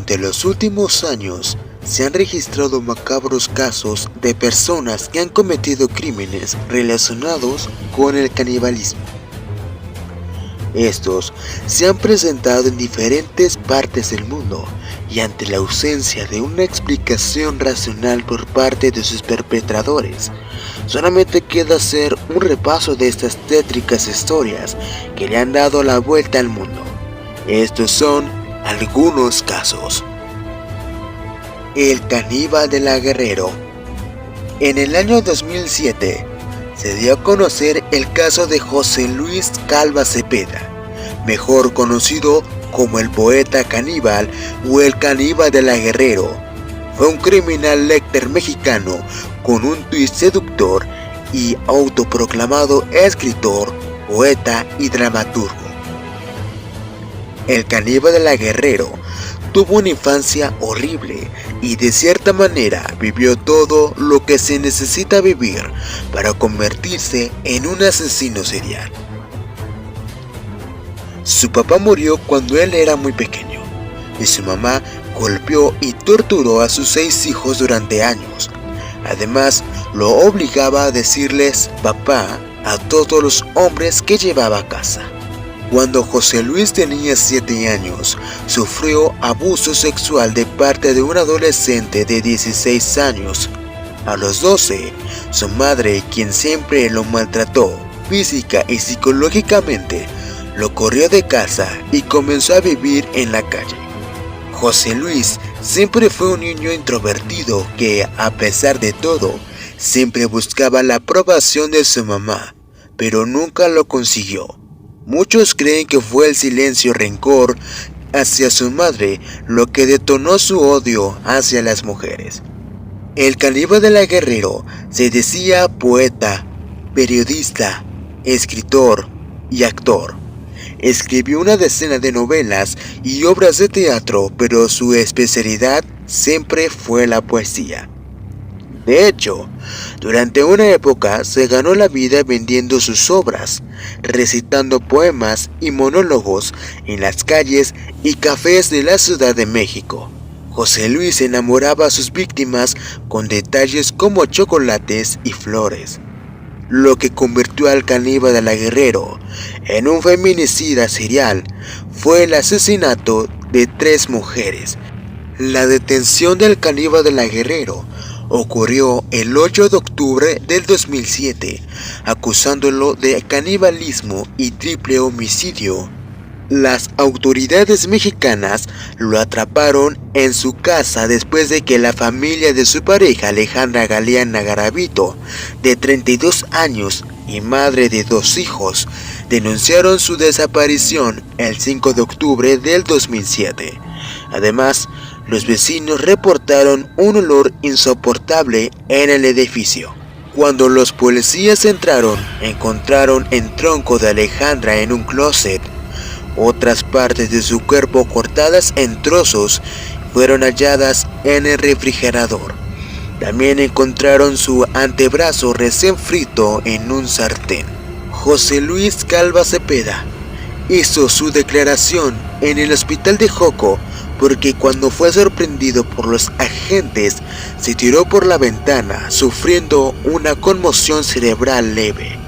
Durante los últimos años, se han registrado macabros casos de personas que han cometido crímenes relacionados con el canibalismo. Estos se han presentado en diferentes partes del mundo y ante la ausencia de una explicación racional por parte de sus perpetradores, solamente queda hacer un repaso de estas tétricas historias que le han dado la vuelta al mundo. Estos son algunos casos. El caníbal de la Guerrero. En el año 2007, se dio a conocer el caso de José Luis Calva Cepeda, mejor conocido como el poeta caníbal o el caníbal de la Guerrero. Fue un criminal lector mexicano con un tuit seductor y autoproclamado escritor, poeta y dramaturgo. El caníbal de la Guerrero tuvo una infancia horrible y de cierta manera vivió todo lo que se necesita vivir para convertirse en un asesino serial. Su papá murió cuando él era muy pequeño y su mamá golpeó y torturó a sus 6 hijos durante años. Además, lo obligaba a decirles papá a todos los hombres que llevaba a casa. Cuando José Luis tenía 7 años, sufrió abuso sexual de parte de un adolescente de 16 años. A los 12, su madre, quien siempre lo maltrató física y psicológicamente, lo corrió de casa y comenzó a vivir en la calle. José Luis siempre fue un niño introvertido que, a pesar de todo, siempre buscaba la aprobación de su mamá, pero nunca lo consiguió. Muchos creen que fue el silencio rencor hacia su madre lo que detonó su odio hacia las mujeres. El caníbal de la Guerrero se decía poeta, periodista, escritor y actor. Escribió una decena de novelas y obras de teatro, pero su especialidad siempre fue la poesía. De hecho, durante una época se ganó la vida vendiendo sus obras, recitando poemas y monólogos en las calles y cafés de la Ciudad de México. José Luis enamoraba a sus víctimas con detalles como chocolates y flores, lo que convirtió al caníbal de la Guerrero en un feminicida serial. Fue el asesinato de 3 mujeres. La detención del caníbal de la Guerrero ocurrió el 8 de octubre del 2007, acusándolo de canibalismo y triple homicidio. Las autoridades mexicanas lo atraparon en su casa después de que la familia de su pareja Alejandra Galeana Garavito, de 32 años y madre de 2 hijos, denunciaron su desaparición el 5 de octubre del 2007. Además, los vecinos reportaron un olor insoportable en el edificio. Cuando los policías entraron, encontraron el tronco de Alejandra en un closet. Otras partes de su cuerpo cortadas en trozos fueron halladas en el refrigerador. También encontraron su antebrazo recién frito en un sartén. José Luis Calva Cepeda hizo su declaración en el hospital de Joco porque cuando fue sorprendido por los agentes se tiró por la ventana sufriendo una conmoción cerebral leve.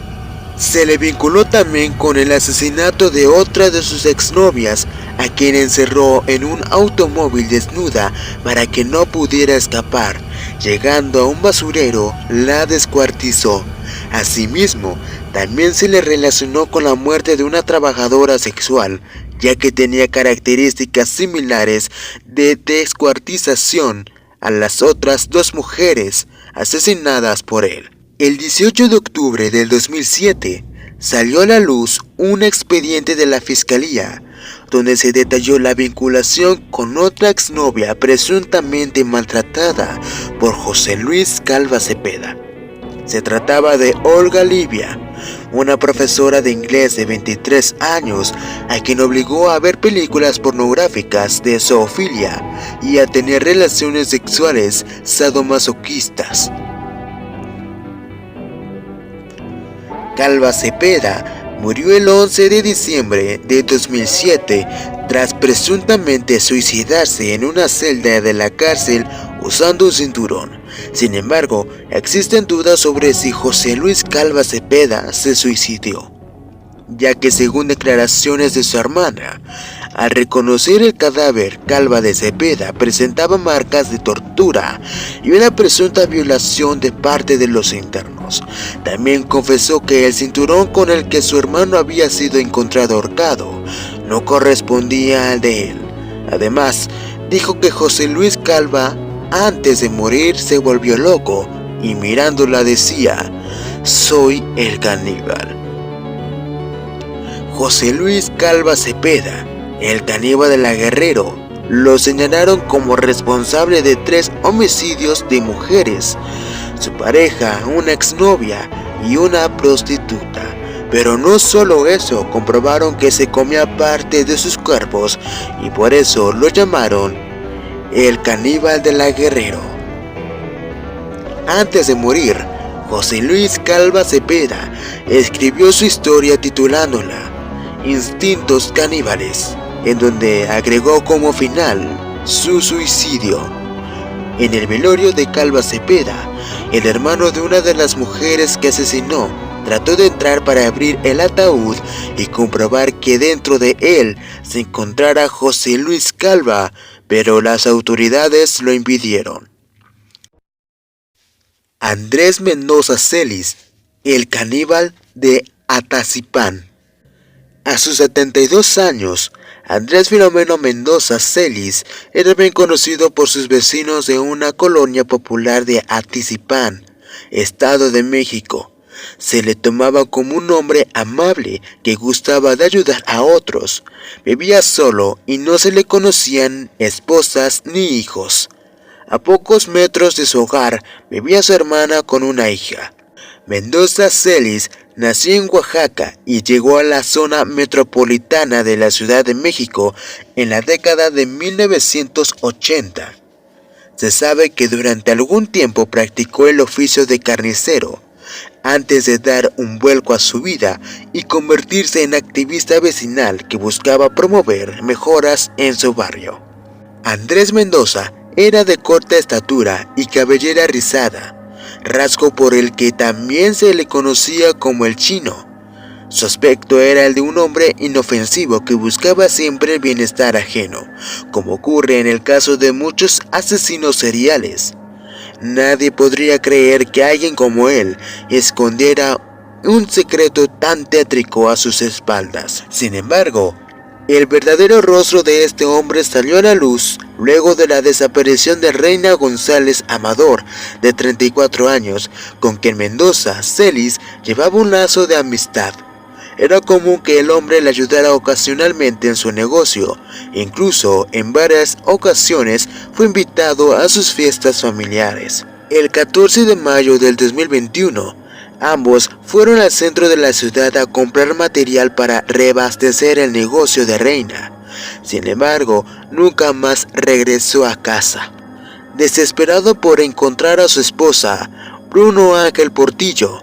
Se le vinculó también con el asesinato de otra de sus exnovias, a quien encerró en un automóvil desnuda para que no pudiera escapar. Llegando a un basurero, la descuartizó. Asimismo, también se le relacionó con la muerte de una trabajadora sexual, ya que tenía características similares de descuartización a las otras 2 mujeres asesinadas por él. El 18 de octubre del 2007 salió a la luz un expediente de la Fiscalía, donde se detalló la vinculación con otra exnovia presuntamente maltratada por José Luis Calva Cepeda. Se trataba de Olga Livia, una profesora de inglés de 23 años a quien obligó a ver películas pornográficas de zoofilia y a tener relaciones sexuales sadomasoquistas. Calva Cepeda murió el 11 de diciembre de 2007 tras presuntamente suicidarse en una celda de la cárcel usando un cinturón. Sin embargo, existen dudas sobre si José Luis Calva Cepeda se suicidó, ya que según declaraciones de su hermana, al reconocer el cadáver, Calva de Cepeda presentaba marcas de tortura y una presunta violación de parte de los internos. También confesó que el cinturón con el que su hermano había sido encontrado ahorcado no correspondía al de él. Además, dijo que José Luis Calva, antes de morir, se volvió loco y mirándola decía: "Soy el caníbal". José Luis Calva Cepeda, el caníbal de la Guerrero, lo señalaron como responsable de 3 homicidios de mujeres, su pareja, una exnovia y una prostituta. Pero no solo eso, comprobaron que se comía parte de sus cuerpos y por eso lo llamaron el caníbal de la Guerrero. Antes de morir, José Luis Calva Cepeda escribió su historia titulándola Instintos Caníbales, en donde agregó como final su suicidio. En el velorio de Calva Cepeda, el hermano de una de las mujeres que asesinó trató de entrar para abrir el ataúd y comprobar que dentro de él se encontrara José Luis Calva, pero las autoridades lo impidieron. Andrés Mendoza Celis, el caníbal de Atazipán. A sus 72 años, Andrés Filomeno Mendoza Celis era bien conocido por sus vecinos de una colonia popular de Atizipán, Estado de México. Se le tomaba como un hombre amable que gustaba de ayudar a otros. Vivía solo y no se le conocían esposas ni hijos. A pocos metros de su hogar vivía su hermana con una hija. Mendoza Celis nació en Oaxaca y llegó a la zona metropolitana de la Ciudad de México en la década de 1980. Se sabe que durante algún tiempo practicó el oficio de carnicero, antes de dar un vuelco a su vida y convertirse en activista vecinal que buscaba promover mejoras en su barrio. Andrés Mendoza era de corta estatura y cabellera rizada, rasgo por el que también se le conocía como el chino. Su aspecto era el de un hombre inofensivo que buscaba siempre el bienestar ajeno, como ocurre en el caso de muchos asesinos seriales. Nadie podría creer que alguien como él escondiera un secreto tan tétrico a sus espaldas. Sin embargo, el verdadero rostro de este hombre salió a la luz luego de la desaparición de Reina González Amador, de 34 años, con quien Mendoza Celis llevaba un lazo de amistad. Era común que el hombre le ayudara ocasionalmente en su negocio. Incluso en varias ocasiones fue invitado a sus fiestas familiares. El 14 de mayo del 2021, ambos fueron al centro de la ciudad a comprar material para reabastecer el negocio de Reina. Sin embargo, nunca más regresó a casa. Desesperado por encontrar a su esposa, Bruno Ángel Portillo,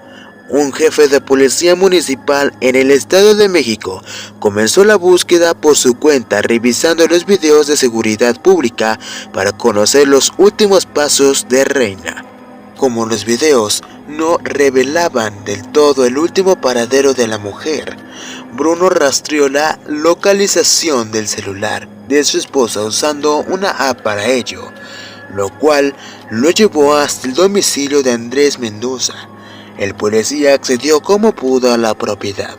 un jefe de policía municipal en el Estado de México, comenzó la búsqueda por su cuenta revisando los videos de seguridad pública para conocer los últimos pasos de Reina. Como los videos no revelaban del todo el último paradero de la mujer, Bruno rastreó la localización del celular de su esposa usando una app para ello, lo cual lo llevó hasta el domicilio de Andrés Mendoza. El policía accedió como pudo a la propiedad.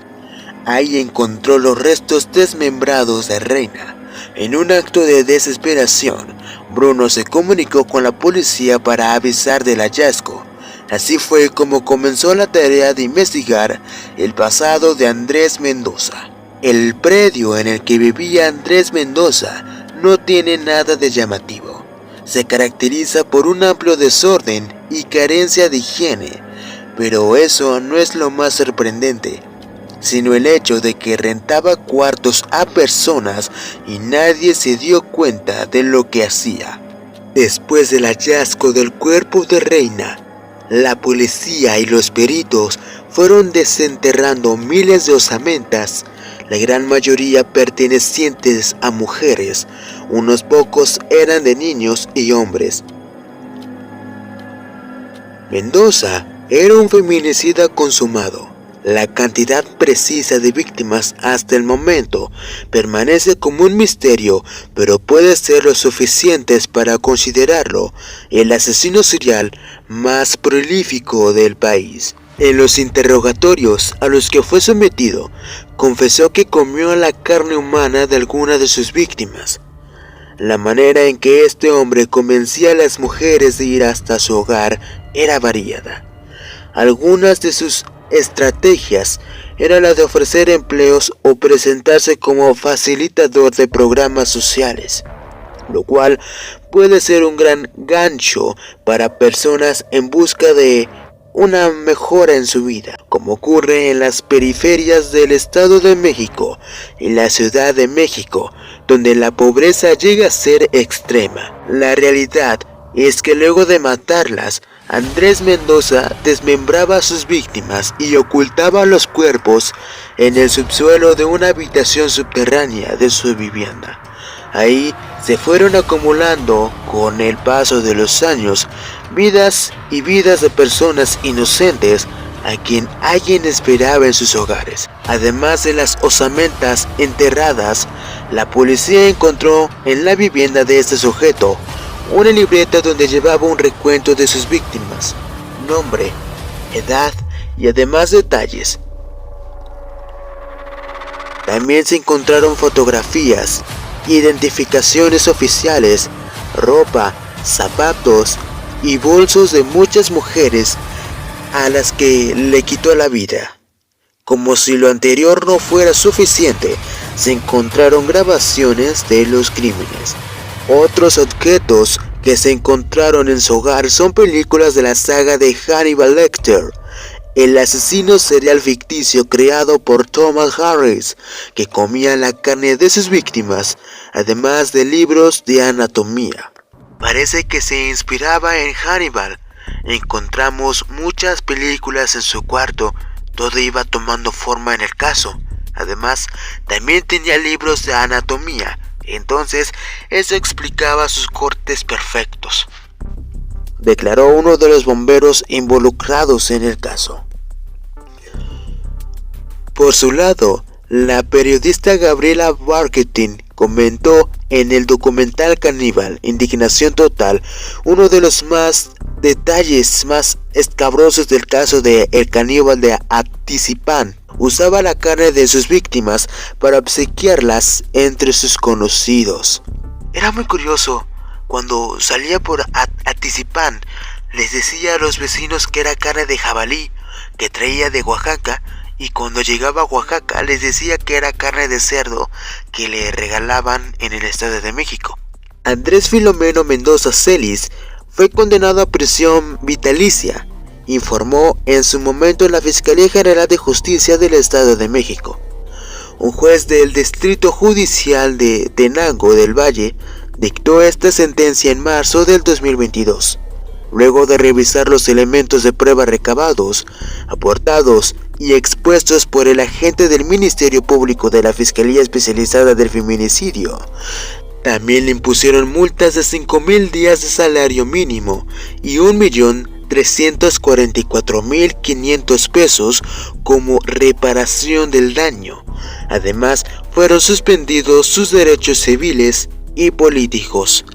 Ahí encontró los restos desmembrados de Reina. En un acto de desesperación, Bruno se comunicó con la policía para avisar del hallazgo. Así fue como comenzó la tarea de investigar el pasado de Andrés Mendoza. El predio en el que vivía Andrés Mendoza no tiene nada de llamativo. Se caracteriza por un amplio desorden y carencia de higiene. Pero eso no es lo más sorprendente, sino el hecho de que rentaba cuartos a personas y nadie se dio cuenta de lo que hacía. Después del hallazgo del cuerpo de Reina, la policía y los peritos fueron desenterrando miles de osamentas, la gran mayoría pertenecientes a mujeres, unos pocos eran de niños y hombres. Mendoza era un feminicida consumado. La cantidad precisa de víctimas hasta el momento permanece como un misterio, pero puede ser lo suficientes para considerarlo el asesino serial más prolífico del país. En los interrogatorios a los que fue sometido, confesó que comió la carne humana de alguna de sus víctimas. La manera en que este hombre convencía a las mujeres de ir hasta su hogar era variada. Algunas de sus estrategias era la de ofrecer empleos o presentarse como facilitador de programas sociales, lo cual puede ser un gran gancho para personas en busca de una mejora en su vida, como ocurre en las periferias del Estado de México y la Ciudad de México, donde la pobreza llega a ser extrema. La realidad es que luego de matarlas, Andrés Mendoza desmembraba a sus víctimas y ocultaba los cuerpos en el subsuelo de una habitación subterránea de su vivienda. Ahí se fueron acumulando, con el paso de los años, vidas y vidas de personas inocentes a quien alguien esperaba en sus hogares. Además de las osamentas enterradas, la policía encontró en la vivienda de este sujeto una libreta donde llevaba un recuento de sus víctimas, nombre, edad y además detalles. También se encontraron fotografías, identificaciones oficiales, ropa, zapatos y bolsos de muchas mujeres a las que le quitó la vida. Como si lo anterior no fuera suficiente, se encontraron grabaciones de los crímenes. Otros objetos que se encontraron en su hogar son películas de la saga de Hannibal Lecter, el asesino serial ficticio creado por Thomas Harris, que comía la carne de sus víctimas, además de libros de anatomía. Parece que se inspiraba en Hannibal. Encontramos muchas películas en su cuarto, todo iba tomando forma en el caso. Además, también tenía libros de anatomía, entonces eso explicaba sus cortes perfectos, declaró uno de los bomberos involucrados en el caso. Por su lado, la periodista Gabriela Barquetín comentó en el documental Caníbal, Indignación Total, uno de los detalles más escabrosos del caso de El Caníbal de Atizapán. Usaba la carne de sus víctimas para obsequiarlas entre sus conocidos. Era muy curioso, cuando salía por Atizapán, les decía a los vecinos que era carne de jabalí, que traía de Oaxaca, y cuando llegaba a Oaxaca les decía que era carne de cerdo que le regalaban en el Estado de México. Andrés Filomeno Mendoza Celis fue condenado a prisión vitalicia, informó en su momento la Fiscalía General de Justicia del Estado de México. Un juez del Distrito Judicial de Tenango del Valle dictó esta sentencia en marzo del 2022, luego de revisar los elementos de prueba recabados, aportados y expuestos por el agente del Ministerio Público de la Fiscalía Especializada del Feminicidio. También le impusieron multas de 5,000 días de salario mínimo y 1,344,500 pesos como reparación del daño. Además, fueron suspendidos sus derechos civiles y políticos.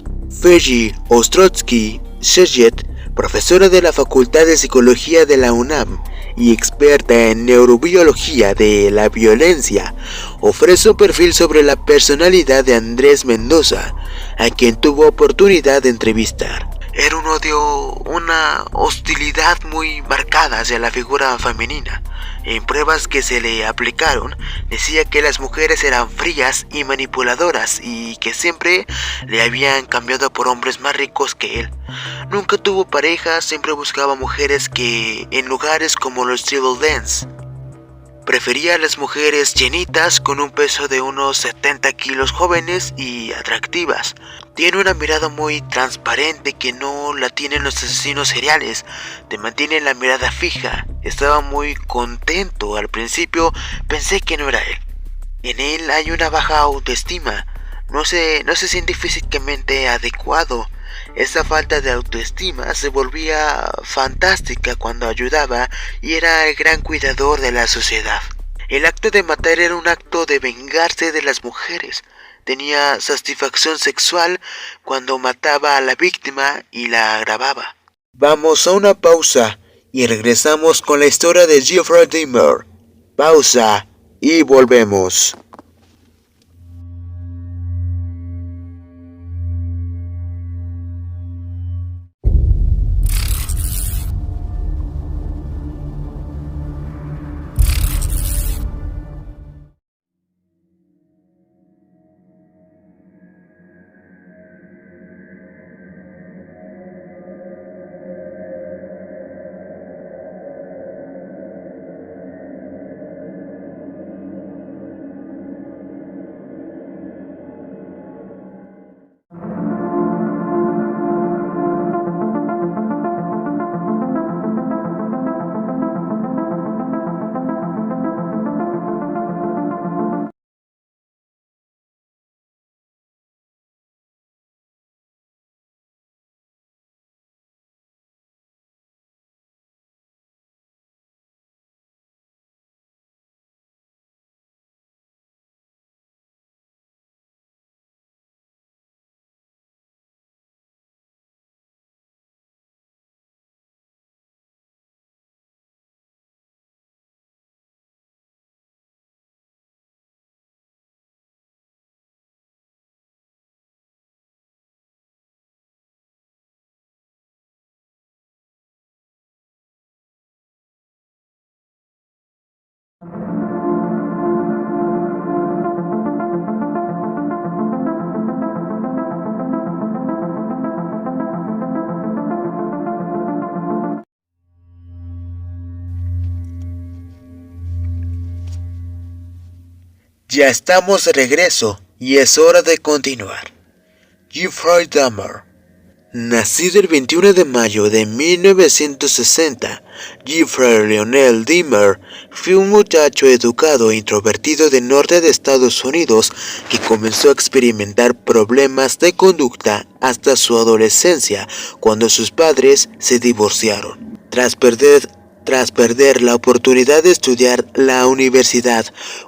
Fergie Ostrotsky Shejet, profesora de la Facultad de Psicología de la UNAM y experta en neurobiología de la violencia, ofrece un perfil sobre la personalidad de Andrés Mendoza, a quien tuvo oportunidad de entrevistar. Era un odio, una hostilidad muy marcada hacia la figura femenina. En pruebas que se le aplicaron, decía que las mujeres eran frías y manipuladoras y que siempre le habían cambiado por hombres más ricos que él. Nunca tuvo pareja, siempre buscaba mujeres que en lugares como los table dance. Prefería a las mujeres llenitas con un peso de unos 70 kilos, jóvenes y atractivas. Tiene una mirada muy transparente que no la tienen los asesinos seriales. Te mantiene la mirada fija. Estaba muy contento. Al principio pensé que no era él. En él hay una baja autoestima. No se siente físicamente adecuado. Esa falta de autoestima se volvía fantástica cuando ayudaba y era el gran cuidador de la sociedad. El acto de matar era un acto de vengarse de las mujeres. Tenía satisfacción sexual cuando mataba a la víctima y la grababa. Vamos a una pausa y regresamos con la historia de Jeffrey Dahmer. Pausa y volvemos. Ya estamos de regreso y es hora de continuar. Jeffrey Dahmer. Nacido el 21 de mayo de 1960, Jeffrey Lionel Dahmer fue un muchacho educado e introvertido del norte de Estados Unidos que comenzó a experimentar problemas de conducta hasta su adolescencia, cuando sus padres se divorciaron. Tras perder la oportunidad de estudiar la universidad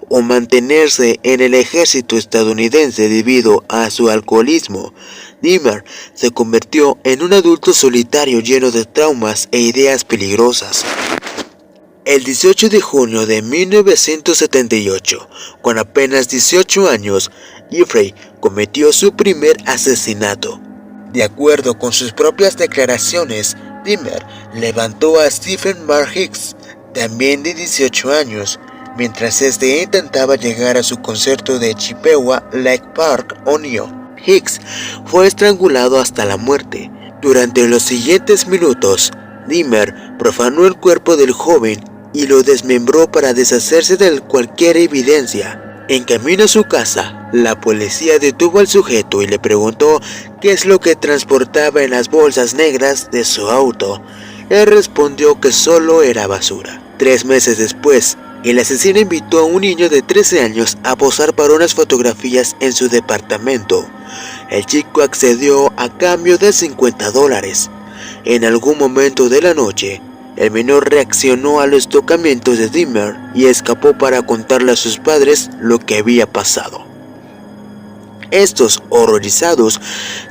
o mantenerse en el ejército estadounidense debido a su alcoholismo, Dahmer se convirtió en un adulto solitario lleno de traumas e ideas peligrosas. El 18 de junio de 1978, con apenas 18 años, Jeffrey cometió su primer asesinato. De acuerdo con sus propias declaraciones, Dahmer levantó a Stephen Mark Hicks, también de 18 años, mientras este intentaba llegar a su concierto de Chippewa Lake Park, Ohio. Hicks fue estrangulado hasta la muerte. Durante los siguientes minutos, Dahmer profanó el cuerpo del joven y lo desmembró para deshacerse de cualquier evidencia. En camino a su casa, la policía detuvo al sujeto y le preguntó qué es lo que transportaba en las bolsas negras de su auto. Él respondió que solo era basura. 3 meses después, el asesino invitó a un niño de 13 años a posar para unas fotografías en su departamento. El chico accedió a cambio de $50. En algún momento de la noche, el menor reaccionó a los tocamientos de Dahmer y escapó para contarle a sus padres lo que había pasado. Estos, horrorizados,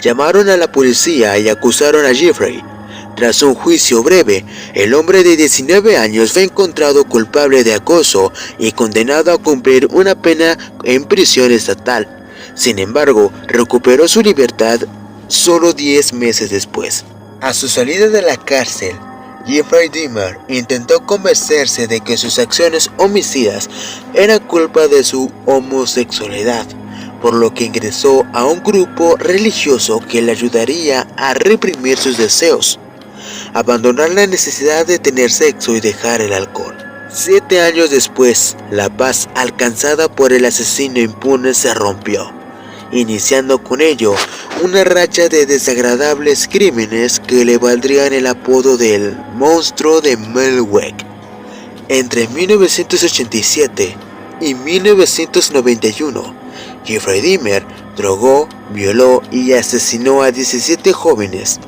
llamaron a la policía y acusaron a Jeffrey. Tras un juicio breve, el hombre de 19 años fue encontrado culpable de acoso y condenado a cumplir una pena en prisión estatal. Sin embargo, recuperó su libertad solo 10 meses después. A su salida de la cárcel, Jeffrey Dahmer intentó convencerse de que sus acciones homicidas eran culpa de su homosexualidad, por lo que ingresó a un grupo religioso que le ayudaría a reprimir sus deseos, abandonar la necesidad de tener sexo y dejar el alcohol. 7 años después, la paz alcanzada por el asesino impune se rompió, iniciando con ello una racha de desagradables crímenes que le valdrían el apodo del monstruo de Milwaukee. Entre 1987 y 1991, Jeffrey Dahmer drogó, violó y asesinó a 17 jóvenes.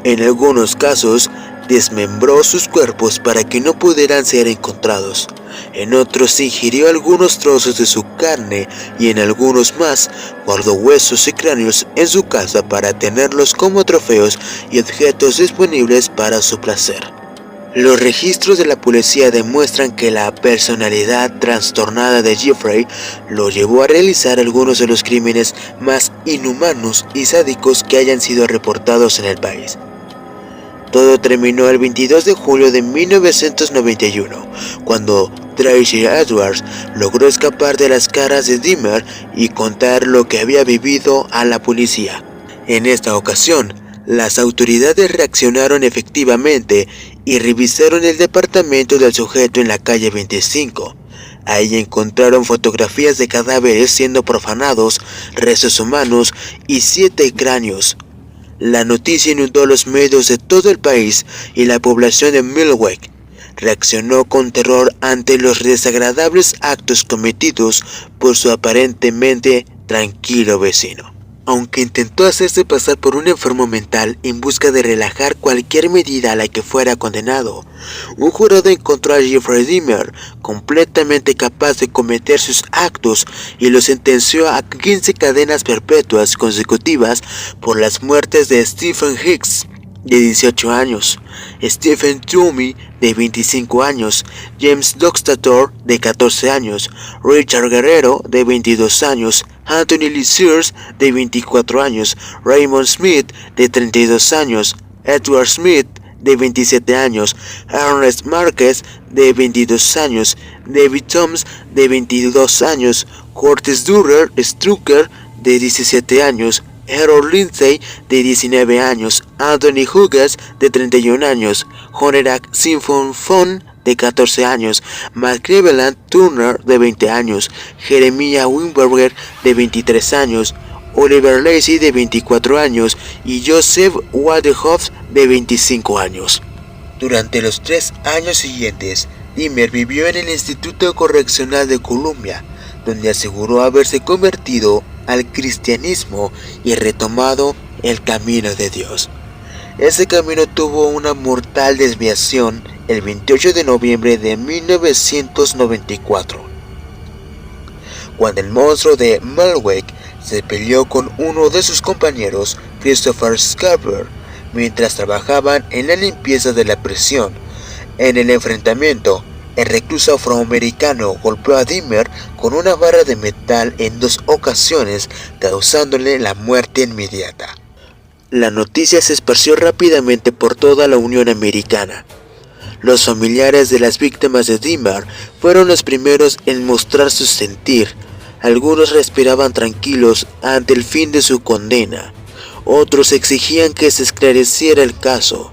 En algunos casos, desmembró sus cuerpos para que no pudieran ser encontrados. En otros ingirió algunos trozos de su carne y en algunos más guardó huesos y cráneos en su casa para tenerlos como trofeos y objetos disponibles para su placer. Los registros de la policía demuestran que la personalidad trastornada de Jeffrey lo llevó a realizar algunos de los crímenes más inhumanos y sádicos que hayan sido reportados en el país. Todo terminó el 22 de julio de 1991, cuando Tracy Edwards logró escapar de las garras de Dahmer y contar lo que había vivido a la policía. En esta ocasión, las autoridades reaccionaron efectivamente y revisaron el departamento del sujeto en la calle 25. Ahí encontraron fotografías de cadáveres siendo profanados, restos humanos y 7 cráneos. La noticia inundó los medios de todo el país y la población de Milwaukee reaccionó con terror ante los desagradables actos cometidos por su aparentemente tranquilo vecino. Aunque intentó hacerse pasar por un enfermo mental en busca de relajar cualquier medida a la que fuera condenado, un jurado encontró a Jeffrey Dahmer completamente capaz de cometer sus actos y lo sentenció a 15 cadenas perpetuas consecutivas por las muertes de Stephen Hicks, de 18 años, Stephen Toomey, de 25 años, James Doxtator, de 14 años, Richard Guerrero, de 22 años, Anthony Lee Sears, de 24 años, Raymond Smith, de 32 años, Edward Smith, de 27 años, Ernest Marquez, de 22 años, David Thomas, de 22 años, Curtis Durrell Strucker, de 17 años, Harold Lindsay, de 19 años, Anthony Hughes, de 31 años, Honorak Sinfonfon, de 14 años, Matt Cleveland Turner, de 20 años, Jeremiah Wimberger, de 23 años, Oliver Lacey, de 24 años, y Joseph Waterhoff, de 25 años. Durante los 3 años siguientes, Dahmer vivió en el Instituto Correccional de Columbia, donde aseguró haberse convertido al cristianismo y retomado el camino de Dios. Ese camino tuvo una mortal desviación el 28 de noviembre de 1994, cuando el monstruo de Milwaukee se peleó con uno de sus compañeros, Christopher Scarper, mientras trabajaban en la limpieza de la prisión. En el enfrentamiento, el recluso afroamericano golpeó a Dahmer con una barra de metal en 2 ocasiones, causándole la muerte inmediata. La noticia se esparció rápidamente por toda la Unión Americana. Los familiares de las víctimas de Dahmer fueron los primeros en mostrar su sentir. Algunos respiraban tranquilos ante el fin de su condena. Otros exigían que se esclareciera el caso.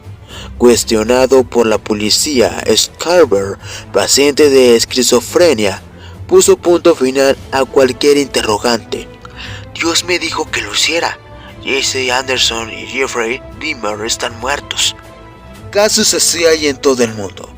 Cuestionado por la policía, Scarver, paciente de esquizofrenia, puso punto final a cualquier interrogante. Dios me dijo que lo hiciera. Jesse Anderson y Jeffrey Dahmer están muertos. Casos así hay en todo el mundo,